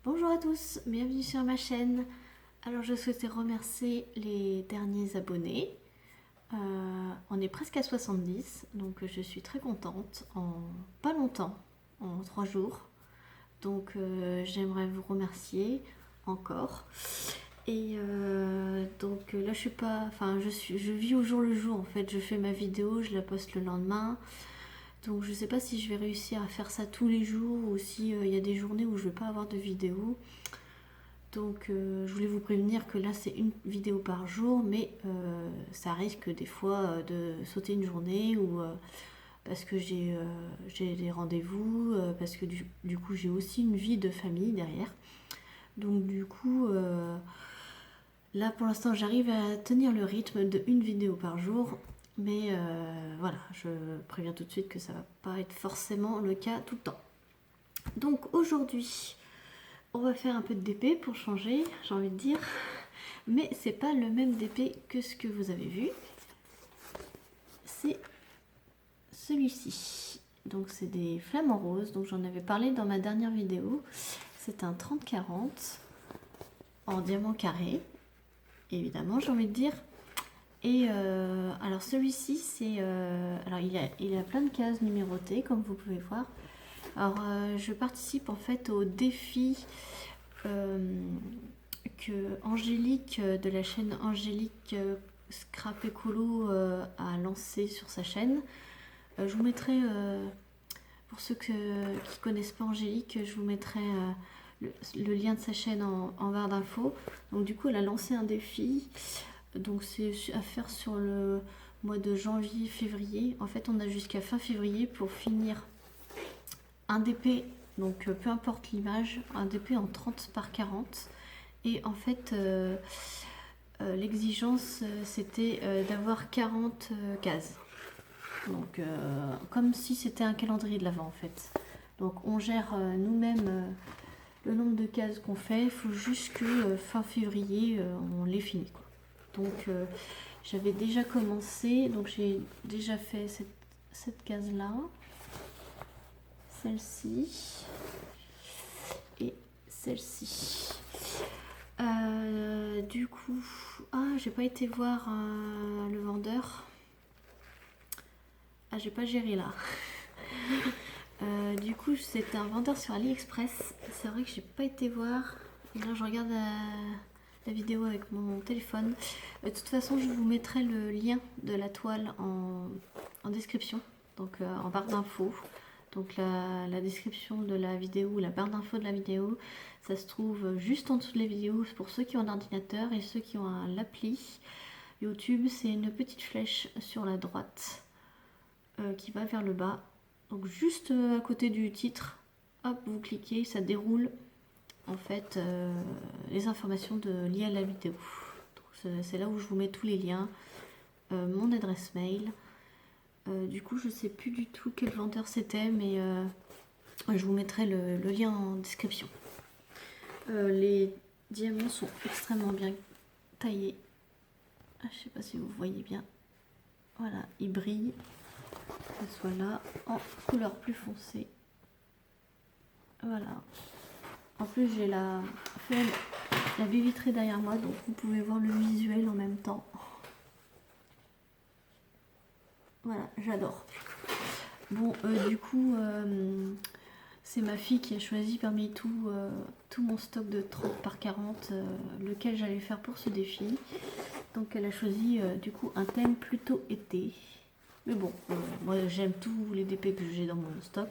Bonjour à tous, bienvenue sur ma chaîne. Alors je souhaitais remercier les derniers abonnés. On est presque à 70, donc je suis très contente. En pas longtemps, en 3 jours. Donc j'aimerais vous remercier encore. Et donc là je suis pas, enfin je vis au jour le jour en fait. Je fais ma vidéo, je la poste le lendemain. Donc je sais pas si je vais réussir à faire ça tous les jours ou si il y a des journées où je vais pas avoir de vidéo. Donc je voulais vous prévenir que là c'est une vidéo par jour, mais ça risque des fois de sauter une journée ou parce que j'ai des rendez-vous, parce que du coup j'ai aussi une vie de famille derrière. Donc du coup là pour l'instant j'arrive à tenir le rythme de une vidéo par jour. Mais voilà, je préviens tout de suite que ça va pas être forcément le cas tout le temps. Donc aujourd'hui, on va faire un peu de DP pour changer, j'ai envie de dire. Mais c'est pas le même DP que ce que vous avez vu. C'est celui-ci. Donc c'est des flamants roses. Donc j'en avais parlé dans ma dernière vidéo. C'est un 30-40 en diamant carré. Évidemment, j'ai envie de dire. Et alors celui-ci, c'est alors il a plein de cases numérotées comme vous pouvez voir. Alors je participe en fait au défi que Angélique de la chaîne Angélique Scrap Écolo a lancé sur sa chaîne. Je vous mettrai, pour ceux qui connaissent pas Angélique, je vous mettrai le lien de sa chaîne en barre d'infos. Donc du coup elle a lancé un défi. Donc c'est à faire sur le mois de janvier-février. En fait on a jusqu'à fin février pour finir un DP, donc peu importe l'image, un DP en 30 par 40. Et en fait l'exigence c'était d'avoir 40 cases. Donc comme si c'était un calendrier de l'Avent en fait. Donc on gère nous-mêmes le nombre de cases qu'on fait. Il faut juste que fin février on les finit quoi. Donc j'avais déjà commencé, donc j'ai déjà fait cette case là, celle-ci et celle-ci. Du coup, j'ai pas été voir le vendeur. J'ai pas géré là. Du coup, c'est un vendeur sur AliExpress. C'est vrai que j'ai pas été voir. Et là, je regarde la vidéo avec mon téléphone. De toute façon, je vous mettrai le lien de la toile en description, donc en barre d'infos. Donc la description de la vidéo, la barre d'infos de la vidéo, ça se trouve juste en dessous de la vidéo pour ceux qui ont un ordinateur et ceux qui ont l'appli YouTube. C'est une petite flèche sur la droite qui va vers le bas. Donc juste à côté du titre, hop, vous cliquez, ça déroule en fait les informations liées à la vidéo. C'est là où je vous mets tous les liens, mon adresse mail. Du coup, je sais plus du tout quel vendeur c'était, mais je vous mettrai le lien en description. Les diamants sont extrêmement bien taillés. Je sais pas si vous voyez bien. Voilà, ils brillent. Que ce soit là en couleur plus foncée. Voilà. En plus, j'ai la baie vitrée derrière moi, donc vous pouvez voir le visuel en même temps. Voilà, j'adore. Bon, du coup, c'est ma fille qui a choisi parmi tout mon stock de 30 par 40 lequel j'allais faire pour ce défi. Donc elle a choisi du coup un thème plutôt été. Mais bon, moi j'aime tous les DP que j'ai dans mon stock.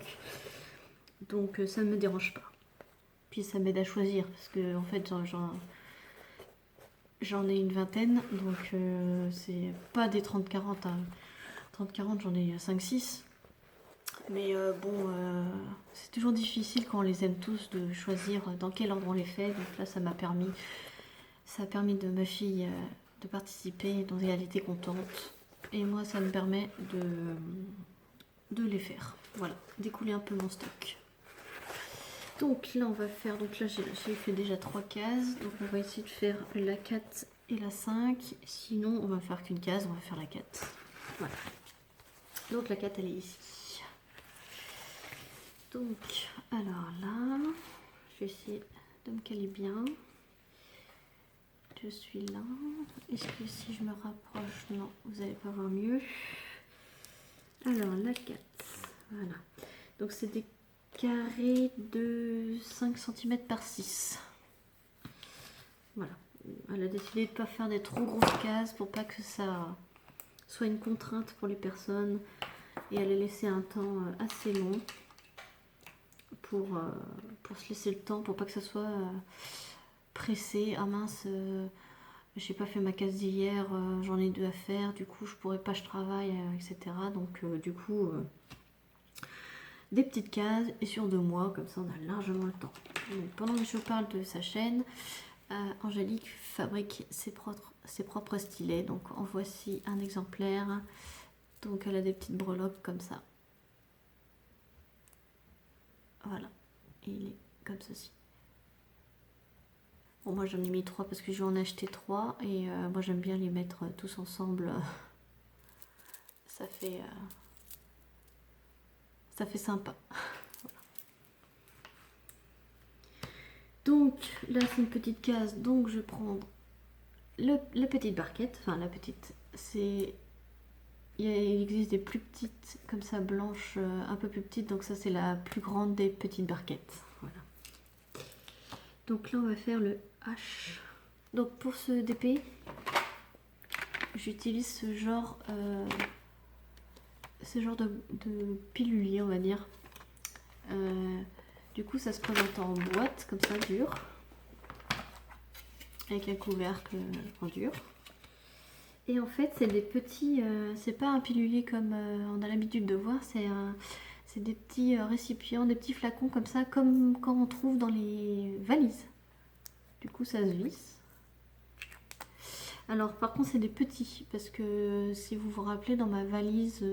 Donc ça ne me dérange pas. Puis ça m'aide à choisir parce que en fait j'en ai une vingtaine. Donc c'est pas des 30-40. Hein. 30-40 j'en ai 5-6. Mais bon, c'est toujours difficile quand on les aime tous de choisir dans quel ordre on les fait. Donc là, ça a permis de ma fille de participer, donc elle était contente. Et moi, ça me permet de les faire. Voilà, découler un peu mon stock. Donc là, on va faire, donc là, j'ai fait déjà 3 cases. Donc on va essayer de faire la 4 et la 5. Sinon, on va faire qu'une case, on va faire la 4. Voilà. Donc la 4, elle est ici. Donc, alors là, je vais essayer de me caler bien. Je suis là. Est-ce que si je me rapproche, non, vous n'allez pas voir mieux. Alors, la 4. Voilà. Donc, c'est des carrés de 5 cm par 6. Voilà. Elle a décidé de ne pas faire des trop grosses cases pour pas que ça soit une contrainte pour les personnes. Et elle a laissé un temps assez long pour se laisser le temps, pour pas que ça soit pressé. Ah mince, j'ai pas fait ma case d'hier, j'en ai 2 à faire, du coup je pourrais pas, je travaille, etc. Donc du coup, des petites cases et sur 2 mois, comme ça on a largement le temps. Donc, pendant que je parle de sa chaîne, Angélique fabrique ses propres stylets. Donc en voici un exemplaire. Donc elle a des petites breloques comme ça. Voilà, et il est comme ceci. Bon, moi j'en ai mis 3 parce que je vais en acheter 3 et moi j'aime bien les mettre tous ensemble. Ça fait sympa. Voilà. Donc là c'est une petite case, donc je vais prendre la petite barquette, enfin la petite, c'est... Il existe des plus petites comme ça blanches, un peu plus petites, donc ça c'est la plus grande des petites barquettes. Voilà. Donc là on va faire le H. Donc pour ce DP, j'utilise ce genre de pilulier, on va dire. Du coup ça se présente en boîte comme ça, dur, avec un couvercle en dur. Et en fait c'est des petits, c'est pas un pilulier comme on a l'habitude de voir, c'est des petits récipients, des petits flacons comme ça, comme quand on trouve dans les valises. Du coup ça se visse. Alors par contre c'est des petits, parce que si vous vous rappelez dans ma valise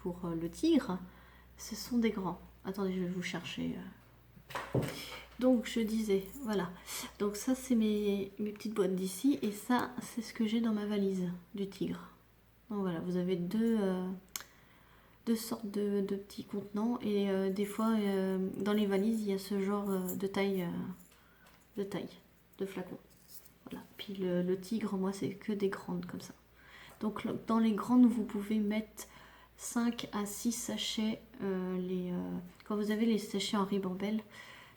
pour le tigre, ce sont des grands. Attendez, je vais vous chercher. Donc je disais, voilà. Donc ça c'est mes petites boîtes d'ici, et ça c'est ce que j'ai dans ma valise du tigre. Donc voilà, vous avez deux sortes de petits contenants, et des fois dans les valises il y a ce genre de taille, de flacon. Voilà. Puis le tigre, moi c'est que des grandes comme ça. Donc dans les grandes vous pouvez mettre 5 à 6 sachets, quand vous avez les sachets en ribambelle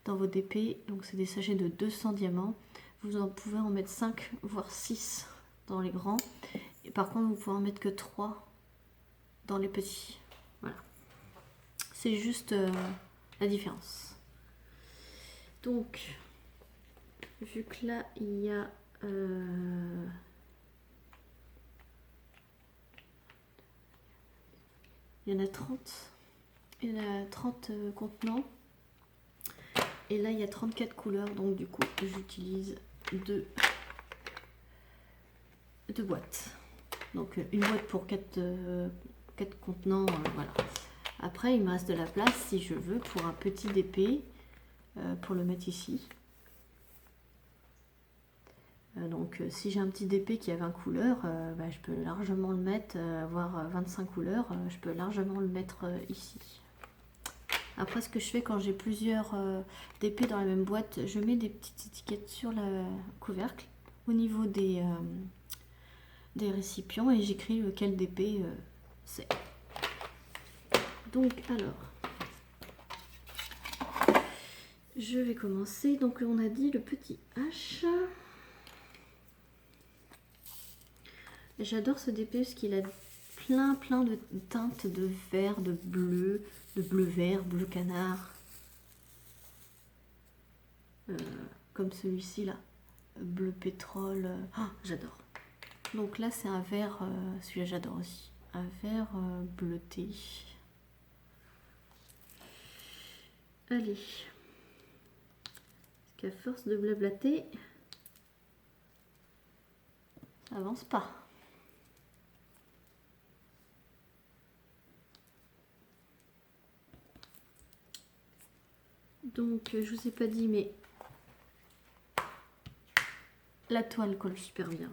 dans vos DP, donc c'est des sachets de 200 diamants, vous en pouvez en mettre 5 voire 6 dans les grands, et par contre vous pouvez en mettre que 3 dans les petits. Voilà, c'est juste la différence. Donc vu que là il y a il y en a 30, il y en a 30 contenants, et là il y a 34 couleurs, donc du coup j'utilise deux boîtes. Donc une boîte pour 4 contenants, voilà. Après il me reste de la place si je veux pour un petit DP, pour le mettre ici. Donc si j'ai un petit DP qui a 20 couleurs, bah, je peux largement le mettre, voire 25 couleurs, je peux largement le mettre ici. Après ce que je fais quand j'ai plusieurs DP dans la même boîte, je mets des petites étiquettes sur le couvercle au niveau des récipients, et j'écris lequel DP c'est. Donc alors, je vais commencer. Donc on a dit le petit H. J'adore ce DP parce qu'il a plein de teintes de vert, de bleu vert, bleu canard. Comme celui-ci là, bleu pétrole. Ah, j'adore. Donc là c'est un vert, celui-là j'adore aussi, un vert bleuté. Allez, parce qu'à force de blablater, ça avance pas. Donc je vous ai pas dit, mais la toile colle super bien.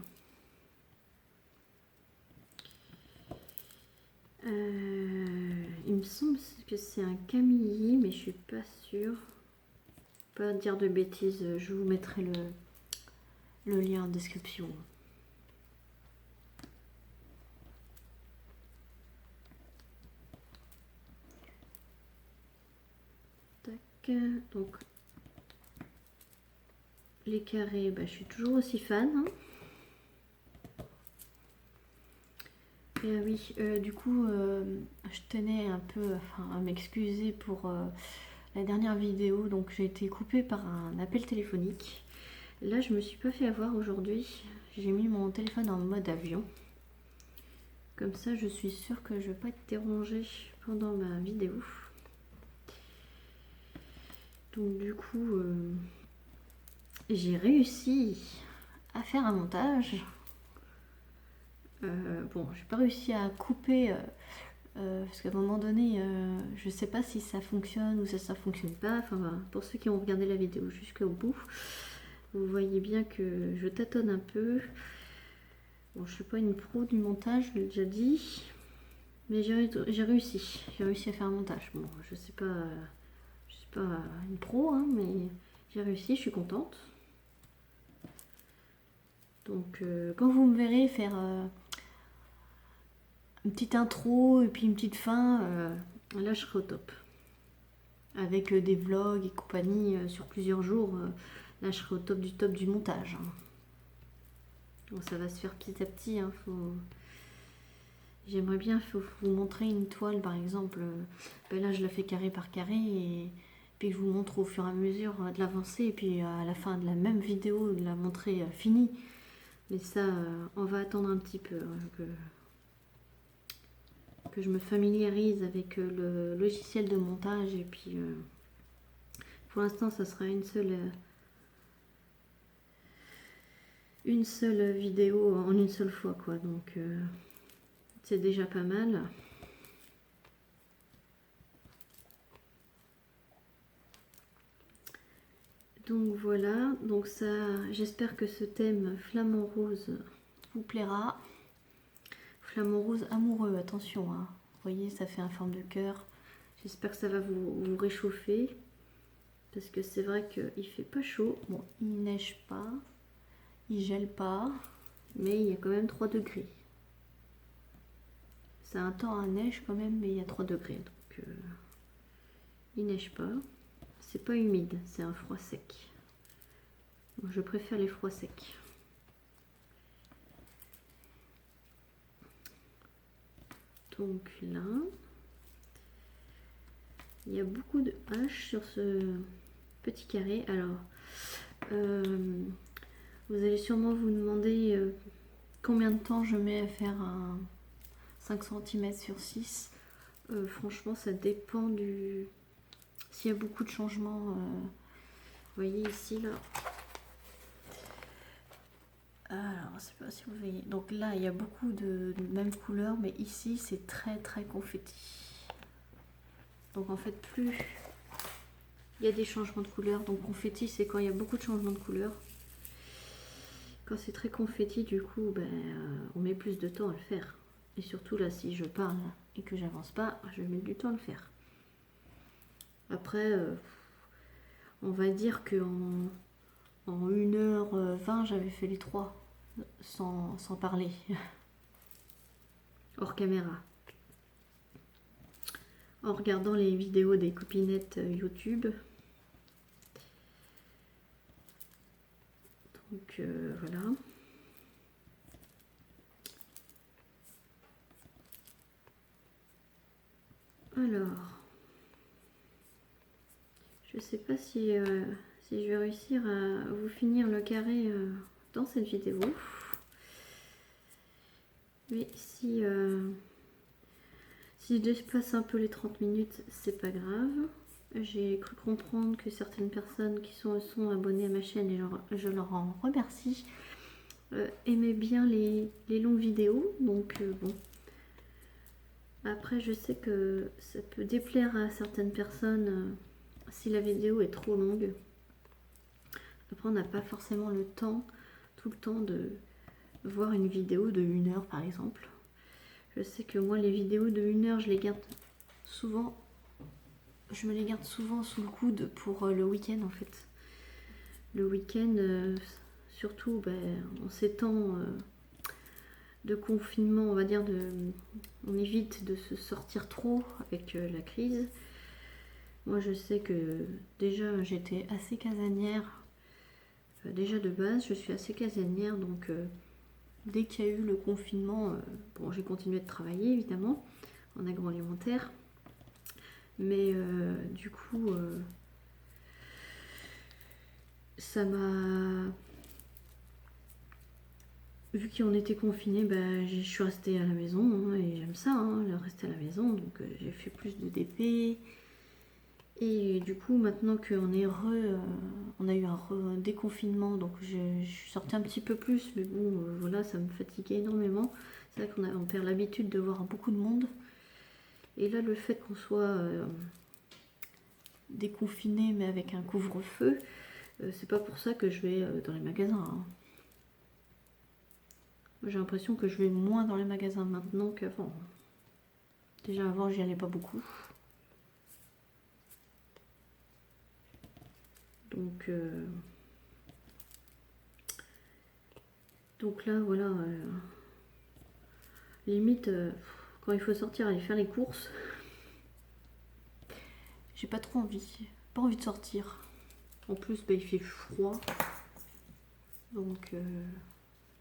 Il me semble que c'est un camillier, mais je suis pas sûre. Pas dire de bêtises, je vous mettrai le lien en description. Tac, donc les carrés, bah, je suis toujours aussi fan. Hein. Et oui, du coup, je tenais un peu à m'excuser pour la dernière vidéo. Donc j'ai été coupée par un appel téléphonique. Là, je me suis pas fait avoir aujourd'hui. J'ai mis mon téléphone en mode avion. Comme ça, je suis sûre que je vais pas être dérangée pendant ma vidéo. Donc du coup, j'ai réussi à faire un montage. Bon, j'ai pas réussi à couper parce qu'à un moment donné, je sais pas si ça fonctionne ou si ça fonctionne pas. Enfin, voilà. Pour ceux qui ont regardé la vidéo jusqu'au bout, vous voyez bien que je tâtonne un peu. Bon, je suis pas une pro du montage, je l'ai déjà dit, mais j'ai réussi. J'ai réussi à faire un montage. Bon, je suis pas une pro, hein, mais j'ai réussi. Je suis contente. Donc, quand vous me verrez faire une petite intro et puis une petite fin, là je serai au top. Avec des vlogs et compagnie sur plusieurs jours, là je serai au top du montage. Bon, ça va se faire petit à petit. Hein, j'aimerais bien vous montrer une toile par exemple. Ben là je la fais carré par carré et puis je vous montre au fur et à mesure de l'avancée et puis à la fin de la même vidéo de la montrer finie. Mais ça, on va attendre un petit peu. Hein, que je me familiarise avec le logiciel de montage et puis pour l'instant ça sera une seule vidéo en une seule fois quoi, donc c'est déjà pas mal. Donc voilà, donc ça, j'espère que ce thème flamant rose vous plaira. Flamant rose amoureux, attention, hein. Vous voyez, ça fait un forme de cœur. J'espère que ça va vous réchauffer. Parce que c'est vrai qu'il fait pas chaud. Bon, il neige pas, il gèle pas, mais il y a quand même 3 degrés. C'est un temps à neige quand même, mais il y a 3 degrés. Donc il neige pas. C'est pas humide, c'est un froid sec. Bon, je préfère les froids secs. Donc là, il y a beaucoup de haches sur ce petit carré. Alors, vous allez sûrement vous demander combien de temps je mets à faire un 5 cm sur 6. Franchement, ça dépend du... S'il y a beaucoup de changements, vous voyez ici, là. Alors, je sais pas si vous voyez. Donc là, il y a beaucoup de même couleur, mais ici, c'est très très confetti. Donc en fait, plus il y a des changements de couleur. Donc confetti, c'est quand il y a beaucoup de changements de couleur. Quand c'est très confetti, du coup, ben, on met plus de temps à le faire. Et surtout là, si je parle et que j'avance pas, je vais mettre du temps à le faire. Après, on va dire que en 1h20, j'avais fait les 3 sans parler. Hors caméra. En regardant les vidéos des copinettes YouTube. Donc voilà. Alors, je sais pas si je vais réussir à vous finir le carré dans cette vidéo. Mais si je dépasse un peu les 30 minutes, c'est pas grave. J'ai cru comprendre que certaines personnes qui sont abonnées à ma chaîne, et je leur en remercie, aimaient bien les longues vidéos. Donc bon. Après, je sais que ça peut déplaire à certaines personnes si la vidéo est trop longue. Après, on n'a pas forcément le temps, tout le temps, de voir une vidéo de 1 heure par exemple. Je sais que moi, les vidéos de 1 heure, je les garde souvent. Je me les garde souvent sous le coude pour le week-end en fait. le week-end, surtout en ces temps de confinement, on va dire, on évite de se sortir trop avec la crise. Moi je sais que déjà j'étais assez casanière, déjà de base je suis assez casanière, donc dès qu'il y a eu le confinement, bon j'ai continué de travailler évidemment en agroalimentaire, mais du coup ça m'a... Vu qu'on était confinés, je suis restée à la maison, hein, et j'aime ça, hein, rester à la maison, donc j'ai fait plus de DP. Et du coup, maintenant qu'on est on a eu un déconfinement, donc je suis sortie un petit peu plus, mais bon, voilà, ça me fatiguait énormément. C'est vrai qu'on perd l'habitude de voir beaucoup de monde. Et là, le fait qu'on soit déconfiné, mais avec un couvre-feu, c'est pas pour ça que je vais dans les magasins, hein. J'ai l'impression que je vais moins dans les magasins maintenant qu'avant. Déjà avant, j'y allais pas beaucoup. Donc là, voilà. Limite, quand il faut sortir aller faire les courses, j'ai pas trop envie. Pas envie de sortir. En plus, il fait froid. Donc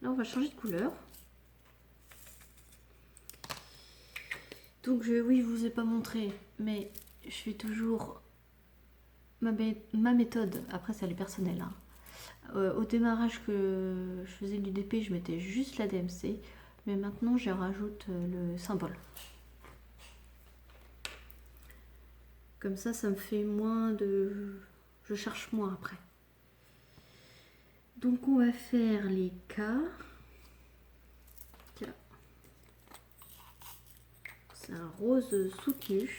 là, on va changer de couleur. Donc oui, je vous ai pas montré, mais je fais toujours ma méthode. Après, ça est personnel, hein. Au démarrage que je faisais du DP, je mettais juste la DMC, mais maintenant je rajoute le symbole. Comme ça me fait moins de... Je cherche moins après. Donc on va faire les K. C'est un rose soutenu.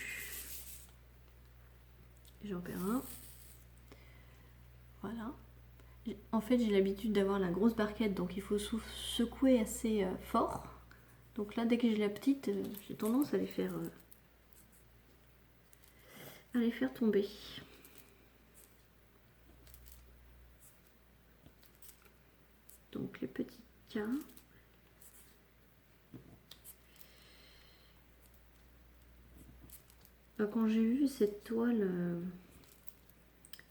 J'en perds un. Voilà. En fait, j'ai l'habitude d'avoir la grosse barquette, donc il faut secouer assez fort. Donc là, dès que j'ai la petite, j'ai tendance à les faire tomber. Donc les petits K. Quand j'ai vu cette toile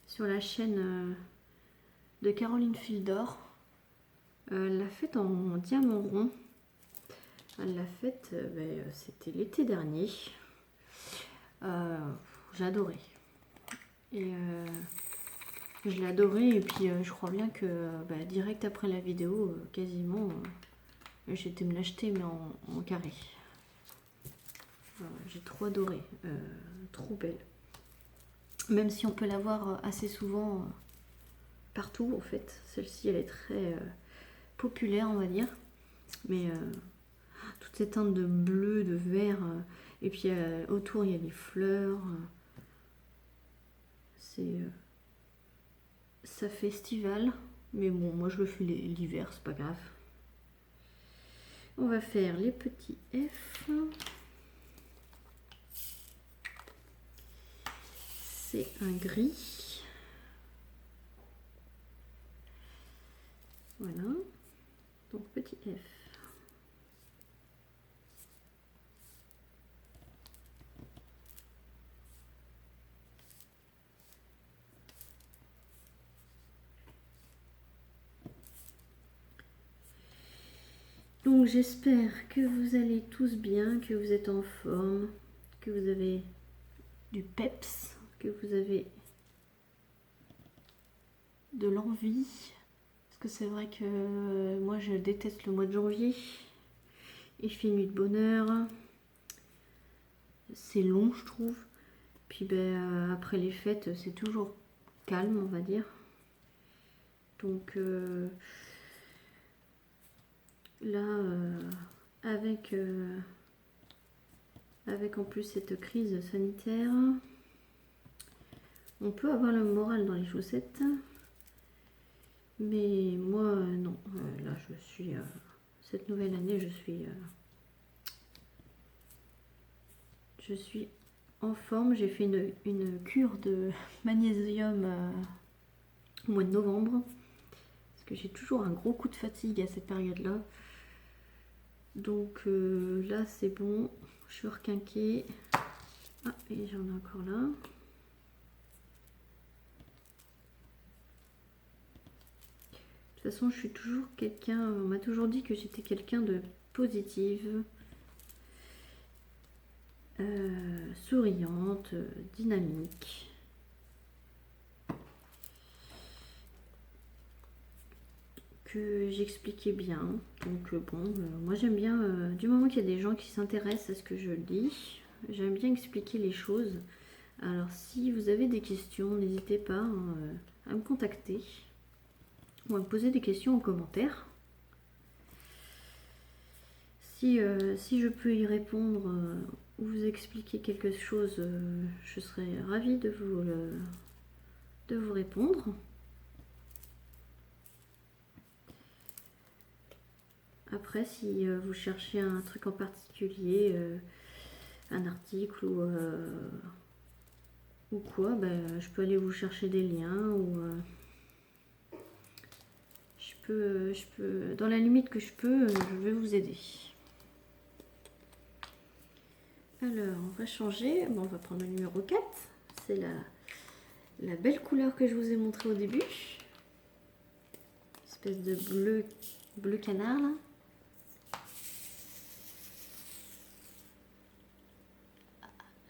sur la chaîne de Caroline Fildor, elle l'a faite en diamant rond. Elle l'a faite, c'était l'été dernier. J'ai adoré. Et je l'ai adoré, et puis je crois bien que direct après la vidéo, quasiment, j'ai été me l'acheter, mais en carré. J'ai trop adoré, trop belle. Même si on peut la voir assez souvent partout en fait. Celle-ci elle est très populaire, on va dire. Mais toutes ces teintes de bleu, de vert, et puis autour il y a des fleurs. Ça fait estival, mais bon, moi je le fais l'hiver, c'est pas grave. On va faire les petits F. C'est un gris. Voilà. Donc petit F. Donc j'espère que vous allez tous bien, que vous êtes en forme, que vous avez du peps, que vous avez de l'envie. Parce que c'est vrai que moi je déteste le mois de janvier. Il fait nuit de bonheur. C'est long je trouve. Puis après les fêtes c'est toujours calme on va dire. Donc là avec en plus cette crise sanitaire, on peut avoir le moral dans les chaussettes. Mais moi non, là je suis cette nouvelle année je suis en forme. J'ai fait une cure de magnésium au mois de novembre. Parce que j'ai toujours un gros coup de fatigue à cette période-là. Donc là c'est bon, je suis requinquée. Ah, et j'en ai encore là. De toute façon, je suis toujours quelqu'un, on m'a toujours dit que j'étais quelqu'un de positive, souriante, dynamique. Que j'expliquais bien. Donc bon, moi j'aime bien, du moment qu'il y a des gens qui s'intéressent à ce que je dis, j'aime bien expliquer les choses. Alors si vous avez des questions, n'hésitez pas hein, à me contacter ou à me poser des questions en commentaire. Si je peux y répondre ou vous expliquer quelque chose, je serai ravie de vous répondre. Après, si vous cherchez un truc en particulier, un article ou quoi, ben, je peux aller vous chercher des liens ou je peux, dans la limite que je peux, je vais vous aider. Alors, on va changer. Bon, on va prendre le numéro 4. C'est la belle couleur que je vous ai montrée au début. Espèce de bleu canard là.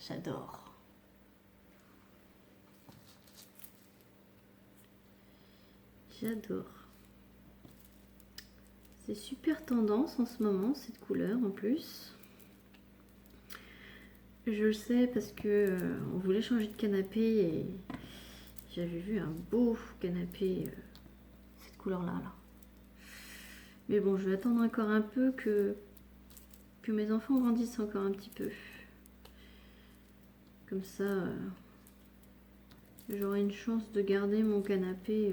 J'adore. J'adore. C'est super tendance en ce moment, cette couleur en plus. Je le sais parce que on voulait changer de canapé et j'avais vu un beau canapé, cette couleur-là. Là. Mais bon, je vais attendre encore un peu que mes enfants grandissent encore un petit peu. Comme ça, j'aurai une chance de garder mon canapé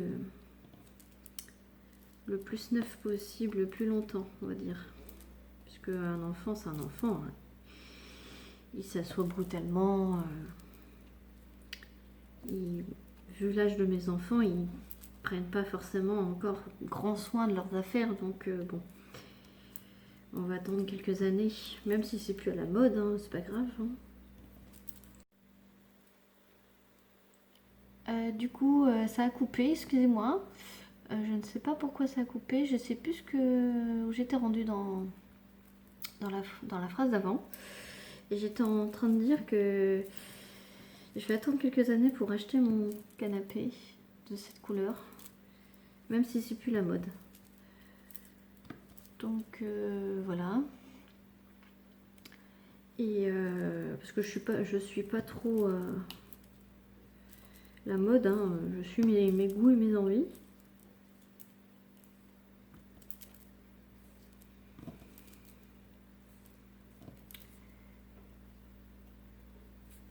le plus neuf possible, le plus longtemps, on va dire. Puisque un enfant, c'est un enfant. Hein. Il s'assoit brutalement. Vu l'âge de mes enfants, ils prennent pas forcément encore grand soin de leurs affaires. Donc bon, on va attendre quelques années. Même si c'est plus à la mode, hein, c'est pas grave. Hein. Du coup, ça a coupé, excusez-moi. Je ne sais pas pourquoi ça a coupé. Je sais plus où j'étais rendue dans la phrase d'avant. Et j'étais en train de dire que je vais attendre quelques années pour acheter mon canapé de cette couleur. Même si c'est plus la mode. Donc voilà. Et parce que je suis pas trop la mode. Hein. Je suis mes goûts et mes envies.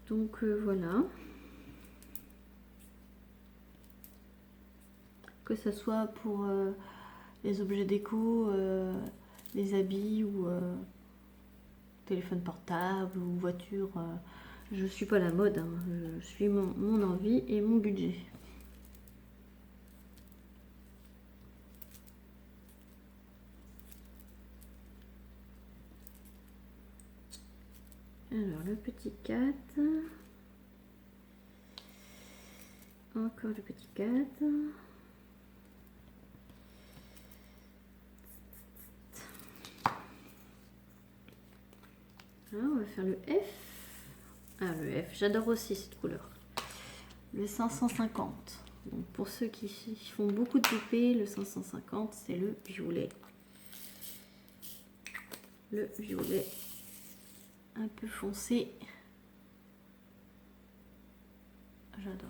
Donc voilà. Que ce soit pour les objets déco, les habits ou téléphone portable ou voiture, je suis pas la mode. Hein. Je suis mon envie et mon budget. Alors le petit 4. Encore le petit 4. Alors, on va faire le F. Ah, le F, j'adore aussi cette couleur. Le 550. Donc, pour ceux qui font beaucoup de poupées, le 550, c'est le violet. Le violet un peu foncé. J'adore.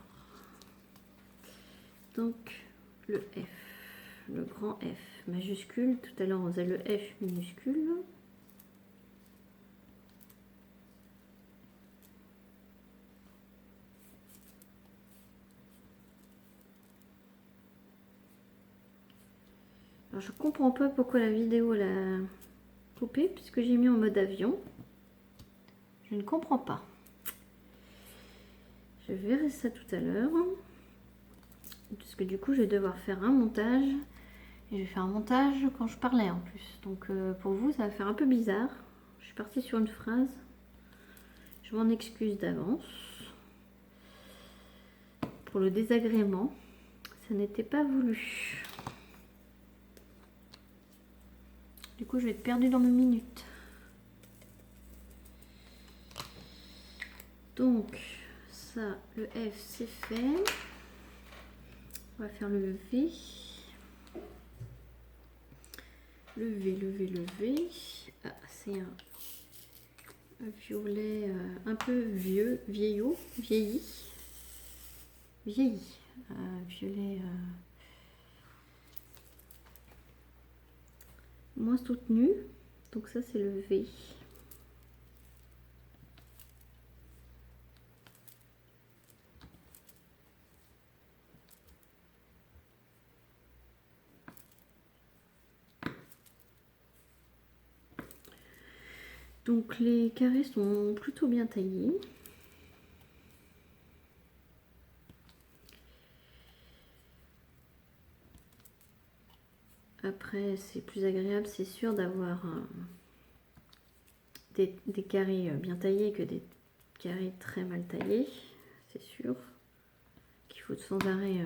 Donc, le F. Le grand F majuscule. Tout à l'heure, on faisait le F minuscule. Alors, je comprends pas pourquoi la vidéo l'a coupé puisque j'ai mis en mode avion. Je ne comprends pas. Je verrai ça tout à l'heure. parce que du coup je vais devoir faire un montage. Et je vais faire un montage quand je parlais en plus. Donc pour vous ça va faire un peu bizarre. Je suis partie sur une phrase. Je m'en excuse d'avance. Pour le désagrément. Ça n'était pas voulu. Du coup je vais être perdue dans mes minutes. Donc ça, le F c'est fait. On va faire le V. Le V. Ah, c'est un violet un peu vieilli. Violet moins soutenu. Donc ça c'est le V. Donc les carrés sont plutôt bien taillés. Après c'est plus agréable, c'est sûr, d'avoir des carrés bien taillés que des carrés très mal taillés. C'est sûr qu'il faut sans arrêt...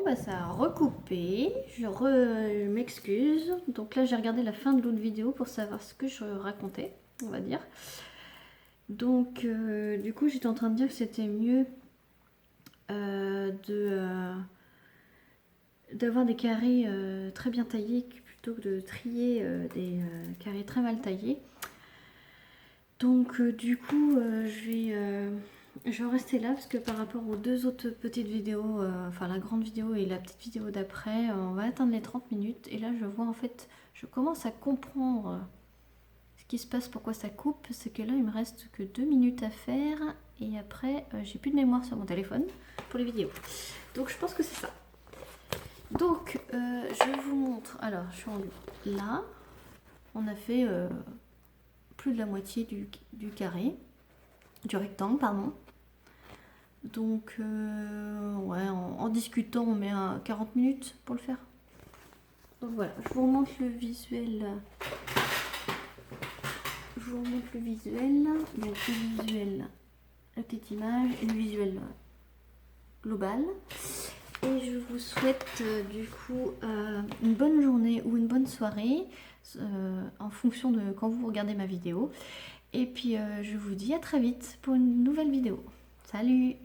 Bah, ça a recoupé, je m'excuse. Donc là j'ai regardé la fin de l'autre vidéo pour savoir ce que je racontais, on va dire. Donc du coup j'étais en train de dire que c'était mieux d'avoir des carrés très bien taillés plutôt que de trier des carrés très mal taillés. Donc du coup je vais en rester là parce que par rapport aux deux autres petites vidéos, enfin la grande vidéo et la petite vidéo d'après, on va atteindre les 30 minutes. Et là je vois en fait, je commence à comprendre ce qui se passe, pourquoi ça coupe. C'est que là il me reste que 2 minutes à faire et après j'ai plus de mémoire sur mon téléphone pour les vidéos. Donc je pense que c'est ça. Donc je vous montre, alors je suis là, on a fait plus de la moitié du carré, du rectangle pardon. Donc ouais, en discutant on met 40 minutes pour le faire. Donc voilà, je vous montre le visuel. Donc le visuel, la petite image et le visuel global. Et je vous souhaite du coup une bonne journée ou une bonne soirée en fonction de quand vous regardez ma vidéo. Et puis je vous dis à très vite pour une nouvelle vidéo. Salut!